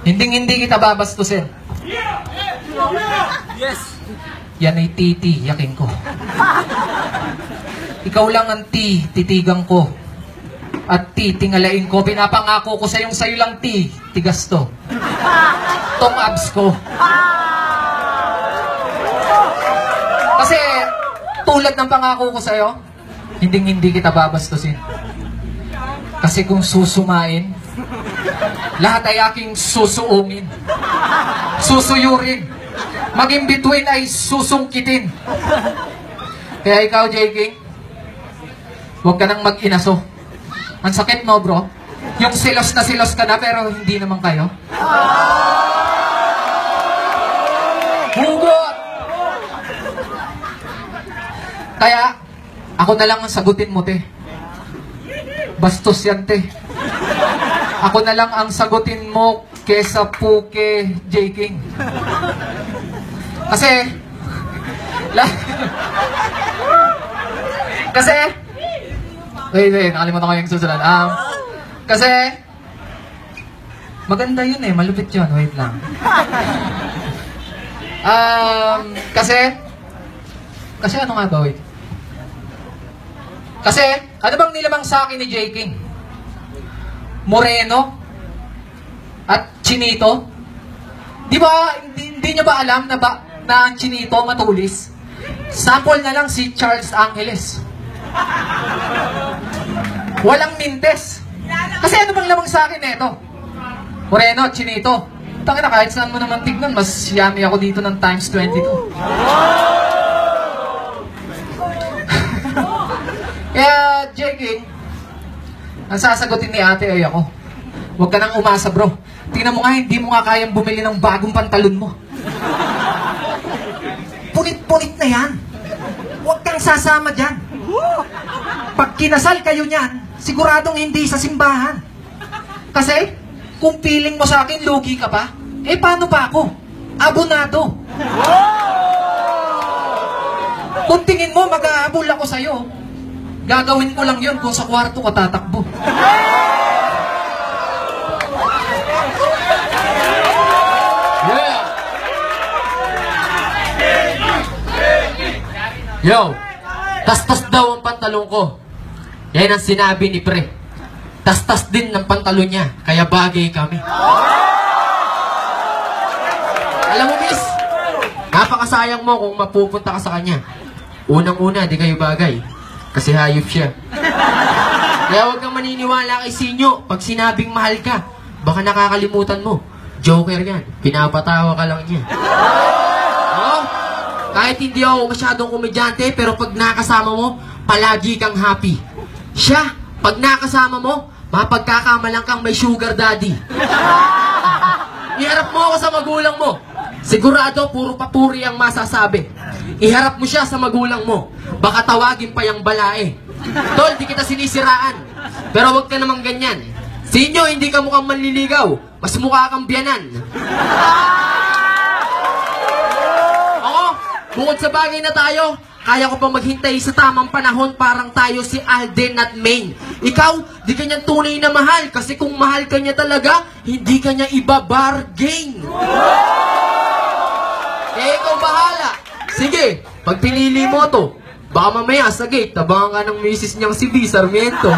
Hindi kita babastusin. Yes! Yan ay titiyakin ko. Ikaw lang ang titigang ko. At titingalain ko. Pinapangako ko sa'yo lang tigas to. Tong abs ko. Kasi tulad ng pangako ko sa'yo, hindi kita babastusin. Kasi kung susumain, lahat ay aking susuungin, susuyurin, maging between ay susungkitin. Kaya ikaw, J-King, huwag ka nang mag-inaso. Ang sakit mo, bro. Yung silos na silos ka na, pero hindi naman kayo. Hugot! Kaya, ako na lang ang sagutin mo, te. Bastos yan, te. Ako na lang ang sagutin mo kesa puke, J-King. Kasi, wait, nakalimutan ko yung susunod. Kasi, maganda yun eh, malupit yun, wait lang. Kasi ano nga ba, wait? Kasi, ano bang nilamang sa akin ni J-King? Moreno? At chinito? Di ba, hindi nyo ba alam na ang chinito matulis? Sample na lang si Charles Angeles. Walang mintes. Kasi ano bang lamang sa akin neto? Moreno, chinito. Tangina, kahit saan mo naman tignan, mas yummy ako dito ng times 22. Kaya, J-King, ang sasagutin ni ate ay ako. Huwag ka nang umasa, bro. Tingnan mo nga, hindi mo nga kayang bumili ng bagong pantalon mo. Punit-punit na yan. Huwag kang sasama dyan. Pag kinasal kayo niyan, siguradong hindi sa simbahan. Kasi, kung feeling mo sa akin, lugi ka pa, eh paano pa ako? Abonado. Kung tingin mo, mag-aabol ako sa'yo, gagawin ko lang yun kung sa kwarto ka tatakbo. Yeah! Yo! Tastas daw ang pantalon ko. Yan ang sinabi ni Pre. Tastas din ng pantalon niya, kaya bagay kami. Alam mo, miss, napakasayang mo kung mapupunta ka sa kanya. Unang-una, di kayo bagay. Kasi hayop siya. Kaya huwag kang maniniwala kay Sinyo pag sinabing mahal ka. Baka nakakalimutan mo. Joker yan. Pinapatawa ka lang niya. Oo? Kahit hindi ako masyadong komedyante, pero pag nakasama mo, palagi kang happy. Siya, pag nakasama mo, mapagkakamalang kang may sugar daddy. Iharap mo ako sa magulang mo. Sigurado, puro papuri ang masasabi. Iharap mo siya sa magulang mo. Baka tawagin pa yung balae. Tol, di kita sinisiraan. Pero huwag ka namang ganyan. Sinyo, hindi ka mukhang manliligaw. Mas mukha kang biyanan. Oo, bukod sa bagay na tayo, kaya ko pa maghintay sa tamang panahon parang tayo si Alden at Maine. Ikaw, di ka niyang tunay na mahal. Kasi kung mahal ka niya talaga, hindi ka niya iba-bargain. Eh, ikaw bahala. Sige, pag pinili mo to, baka mamaya sa gate, tabangan ka ng misis niyang si B. Sarmiento. Oh,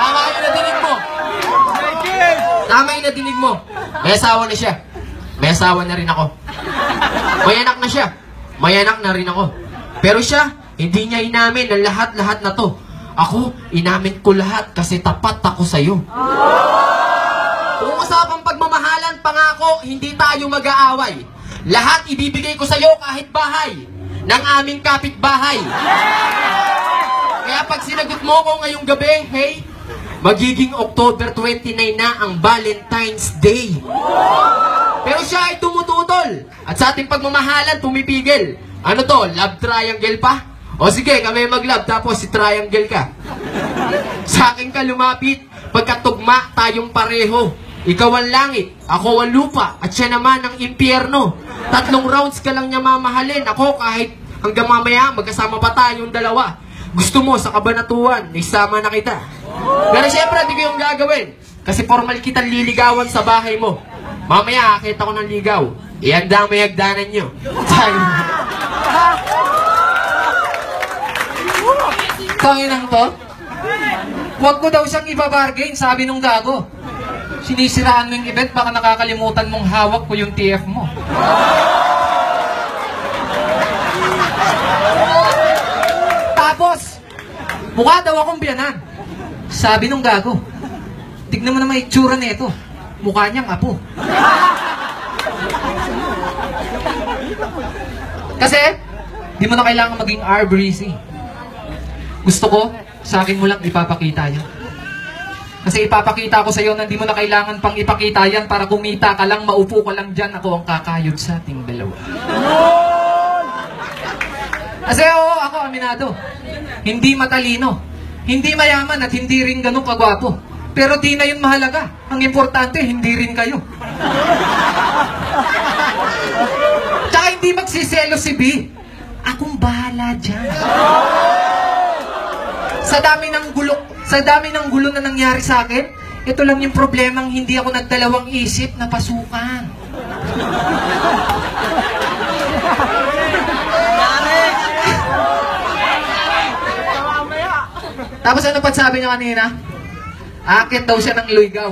tama yung nadinig mo. Tama yung nadinig mo. May asawa na siya. May asawa na rin ako. May anak na siya. May anak na rin ako. Pero siya, hindi niya inamin ang lahat-lahat na to. Ako, inamin ko lahat kasi tapat ako sa'yo. Kung usapang pagmamahalan, pangako, hindi tayo mag-aaway. Lahat ibibigay ko sa'yo kahit bahay ng aming kapitbahay. Kaya pag sinagot mo ko ngayong gabi, hey, magiging October 29 na ang Valentine's Day. Pero siya ay tumututol. At sa ating pagmamahalan, pumipigil. Ano to? Love triangle pa? O sige, kami mag-love tapos si triangle ka. Sa akin ka lumapit, pagkatugma tayong pareho. Ikaw ang langit, ako ang lupa, at siya naman ang impyerno. 3 rounds ka lang niya mamahalin. Ako kahit hanggang mamaya, magkasama pa tayong dalawa. Gusto mo sa kabanatuan, isama na kita. Pero syempre, di ko yung gagawin. Kasi formal kitang liligawan sa bahay mo. Mamaya, akit ako ng ligaw. Ihagda mo yung hagdanan nyo. Tanginang to? Huwag mo daw siyang ibabargain, sabi nung gago. Sinisiraan mo yung event, baka nakakalimutan mong hawak ko yung TF mo. Tapos, mukha daw akong biyanan. Sabi nung gago, tignan mo naman itsura nito. Mukha niyang apo. Kasi, di mo na kailangan maging R-breezy. Gusto ko, sa akin mo lang ipapakita yan. Kasi ipapakita ko sa iyo na di mo na kailangan pang ipakita yan para kumita ka lang, maupo ka lang dyan, ako ang kakayod sa ating dalawa. Kasi oo, ako aminado. Hindi matalino, hindi mayaman at hindi rin ganun kagwapo. Pero di na yun mahalaga. Ang importante, hindi rin kayo. Tsaka hindi magsiselo si B. Akong bahala dyan. Sa dami ng gulo na nangyari sa akin, ito lang yung problemang hindi ako nagdalawang isip na pasukan. Tapos ano pa sabi niya kanina? Aakit daw siya ng ligaw.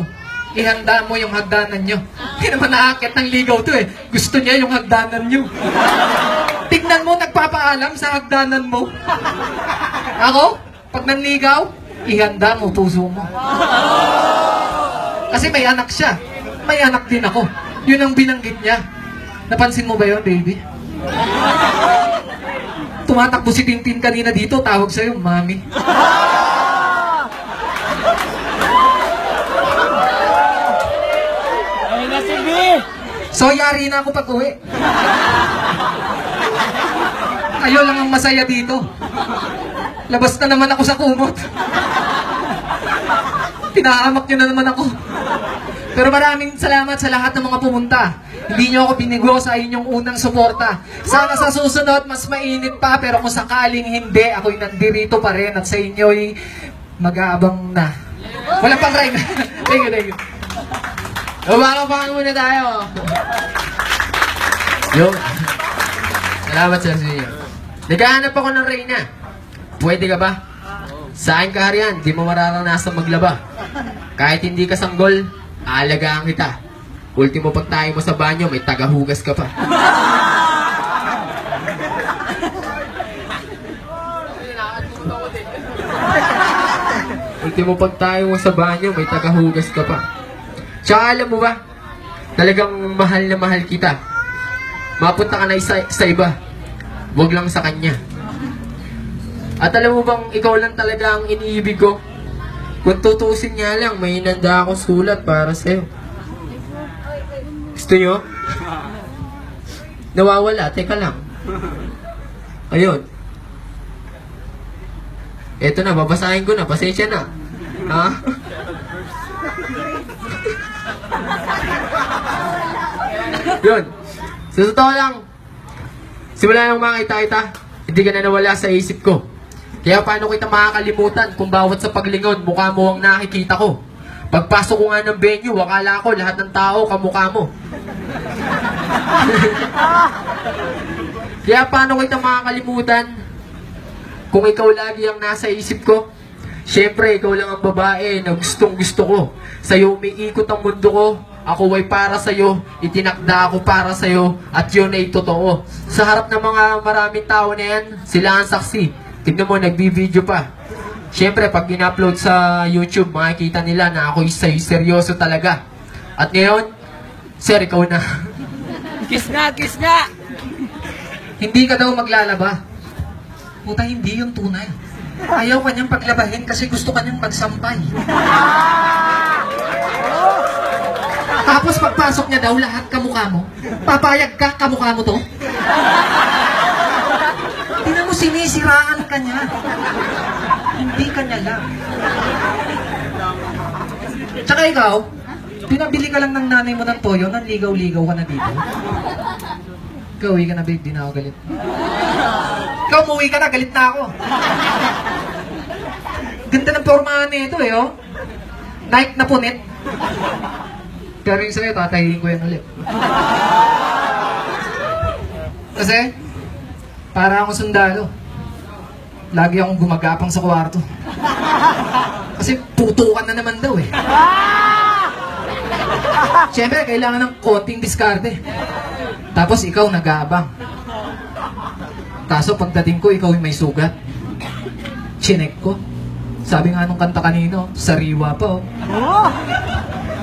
Ihanda mo yung hagdanan nyo. Hindi naman naakit ng ligaw to eh. Gusto niya yung hagdanan nyo. Tignan mo, nagpapaalam sa hagdanan mo. Ako, pag nanligaw, ihanda mo puso mo. Kasi may anak siya. May anak din ako. Yun ang binanggit niya. Napansin mo ba yun, baby? Tumatakbo si Tintin kanina dito, tawag sa'yo, mami. So, yari na ako pag-uwi. Kayo lang ang masaya dito. Labas na naman ako sa kumot. Pinaamak nyo na naman ako. Pero maraming salamat sa lahat ng mga pumunta. Hindi nyo ako binigo sa inyong unang suporta. Sana sa susunod, mas mainit pa. Pero kung sakaling hindi, ako'y nandirito pa rin. At sa inyo'y mag-aabang na. Wala pang rhyme. Thank you, thank you. Umakapang muna tayo. Yo. Salamat sa inyo. Naghahanap ako ng Reyna. Pwede ka ba? Sa akin kaharian, di mo mararanasan maglaba. Kahit hindi ka sanggol, aalagaan kita. Ultimo pag tayo mo sa banyo, may tagahugas ka pa. Ultimo pag tayo mo sa banyo, may tagahugas ka pa. Tsaka alam mo ba, talagang mahal na mahal kita. Mapunta ka na sa iba, wag lang sa kanya. At alam mo bang ikaw lang talaga ang iniibig ko? Kung tutusin nga lang, may hinanda akong sulat para sa'yo. Gusto nyo? Nawawala, teka lang. Ayun. Eto na, babasahin ko na, pasensya na. Ha? Yun. Sa totoo lang, simula nang makita-kita, hindi ka na nawala sa isip ko. Kaya paano kita makakalimutan kung bawat sa paglingon, mukha mo ang nakikita ko. Pagpasok ko nga ng venue, wakala ko lahat ng tao kamukha mo. Kaya paano kita makakalimutan kung ikaw lagi ang nasa isip ko? Siyempre, ikaw lang ang babae na gustong gusto ko. Sa'yo umiikot ang mundo ko. Ako ay para sa'yo, itinakda ako para sa'yo, at yun ay totoo. Sa harap ng mga maraming tao na yan, sila ang saksi. Tignan mo, nagbi-video pa. Siyempre, pag in-upload sa YouTube, makikita nila na ako'y seryoso talaga. At ngayon, sir, ikaw na. Kiss nga, kiss nga! Hindi ka daw maglalaba. Puta, hindi yung tunay. Ayaw ka niyang paglabahin kasi gusto ka niyang magsampay. Tapos pagpasok niya daw, lahat kamukha mo. Papayag ka, kamukha mo to? Tingnan mo, sinisiraan ka niya. Hindi ka niya lang. Tsaka ikaw, pinabili ka lang ng nanay mo ng toyo, nanligaw-ligaw ka na dito. Ikaw, uwi ka na babe, di na ako galit. Ikaw, umuwi ka na, galit na ako. Ganda ng pormahan nito eh, oh. Nike na punit. Pero yung sa'yo, tatayin ko yan ulit. Kasi, para akong sundalo. Lagi akong gumagapang sa kwarto. Kasi putukan na naman daw eh. Siyempre, kailangan ng konting diskarte. Tapos ikaw nag-aabang. Kaso pagdating ko, ikaw yung may sugat. Chinek ko. Sabi nga nung kanta kanino, sariwa pa oh.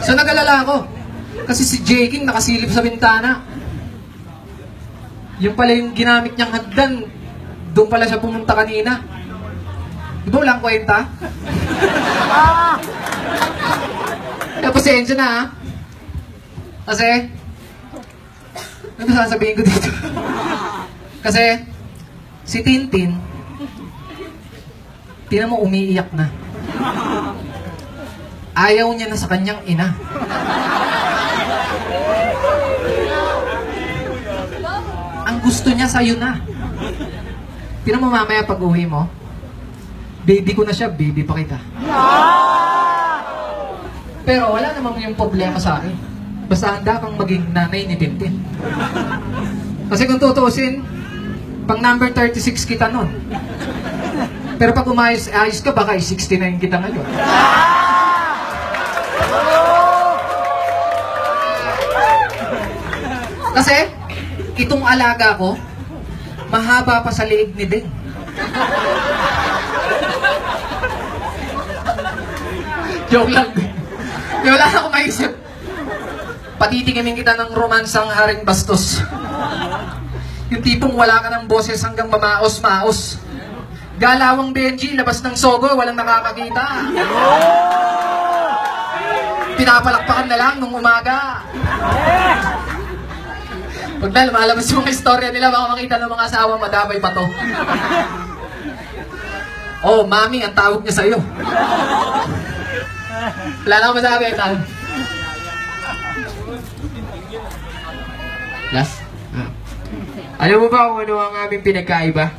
So nag-alala ako. Kasi si J. King nakasilip sa bintana. Yung pala yung ginamit niyang hagdan. Doon pala siya pumunta kanina. Di ba walang kwenta? Pasensya na ha. Kasi, ano sasabihin ko dito? Kasi, si Tintin, tinan mo umiiyak na. Ayaw niya na sa kanyang ina. Ang gusto niya sa'yo na. Tinan mo mamaya pag uwi mo, baby ko na siya, baby pa kita. Pero wala namang yung problema sa akin. Basta handa kang maging nanay ni Tintin. Kasi kung tutuusin, pang number 36 kita nun. Pero pag umayos ka, baka 69 kita ngayon. Kasi, itong alaga ko, mahaba pa sa liig ni Ding. Joke lang. Kaya wala na akong maisip. Patitikimin kita ng romansang Haring Bastos. Yung tipong wala ka ng boses hanggang mamaos-maos. Galawang Benji, labas ng sogo, walang nakakakita. Pinapalakpakan na lang nung umaga. Pag na lumalabas yung istorya nila, baka makita ng mga asawa, madamay pa to. Oh, mami, ang tawag niya sa'yo. Wala na akong masabi, tal. Last? Alam mo ba kung ano ang aming pinagkaiba?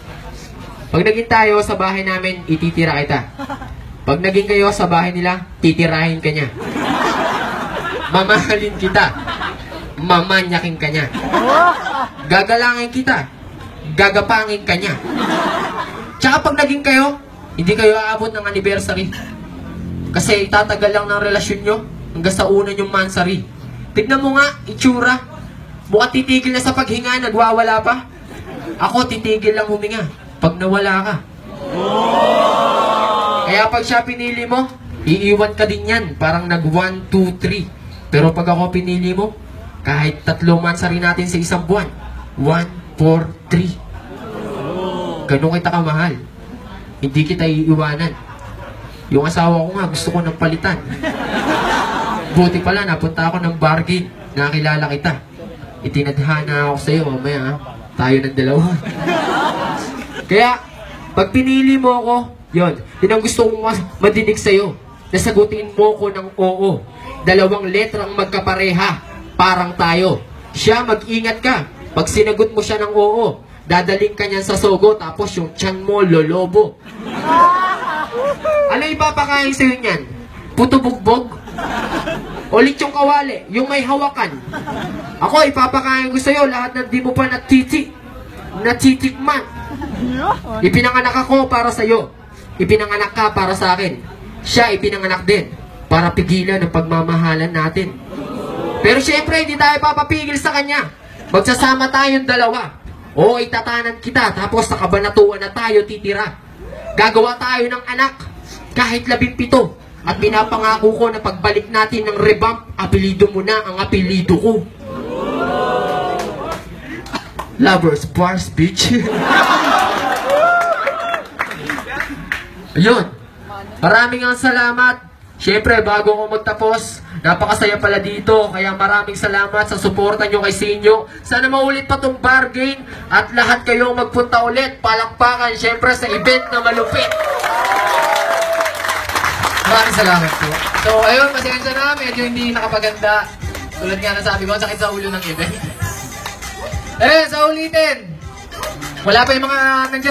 Pag naging tayo sa bahay namin, ititira kita. Pag naging kayo sa bahay nila, titirahin ka niya. Mamahalin kita. Mamanyakin ka niya. Gagalangin kita. Gagapangin ka niya. Tsaka pag naging kayo, hindi kayo aabot ng anniversary. Kasi itatagal lang ng relasyon nyo hanggang sa una yung mansary. Tignan mo nga, itsura. Mukhang titigil na sa paghinga, nagwawala pa. Ako, titigil lang huminga pag nawala ka. Kaya pag siya pinili mo, iiwan ka din yan. Parang nag 1, 2, 3. Pero pag ako pinili mo, kahit 3 mansary natin sa isang buwan, 1, 4, 3. Ganun kita kamahal. Hindi kita iiwanan. Yung asawa ko nga, gusto ko ng palitan. Buti pala, napunta ako ng bargain. Nakilala kita. Itinadhana ako sa'yo, mamaya tayo ng dalawa. Kaya, pag pinili mo ako, yun ang gusto kong madinig sa'yo. Nasagutin mo ko ng oo. 2 letra ang magkapareha, parang tayo. Siya, mag-ingat ka. Pag sinagot mo siya ng oo, dadaling ka niyan sa sogo, tapos yung tiyan mo, lolobo. Ano ipapakain sa'yo niyan? Puto bugbog? O lechong kawali, yung may hawakan? Ako, ipapakain ko sa'yo lahat ng di mo pa natitikman. Ipinanganak ako para sa'yo. Ipinanganak ka para sa akin. Siya ipinanganak din para pigilan ang pagmamahalan natin. Pero syempre, hindi tayo papapigil sa kanya. Magsasama tayong dalawa. O itatanan kita, tapos sa kabanatuan na tayo titira. Gagawa tayo ng anak, kahit 17. At pinapangako ko na pagbalik natin ng revamp, apelido mo na ang apelido ko. Lovers Bars, bitch. Ayun. Maraming ang salamat. Siyempre, bago ako magtapos, napakasaya pala dito. Kaya maraming salamat sa suporta nyo kay Sinyo. Sana maulit pa tong bargain at lahat kayong magpunta ulit. Palakpakan, siyempre, sa event na malupit. Maraming salamat po. So, ayun, pasensya na. Medyo hindi nakapaganda. Tulad nga na sabi ko, sakit sa ulo ng event. Sa ulitin. Wala pa yung mga nandiyan.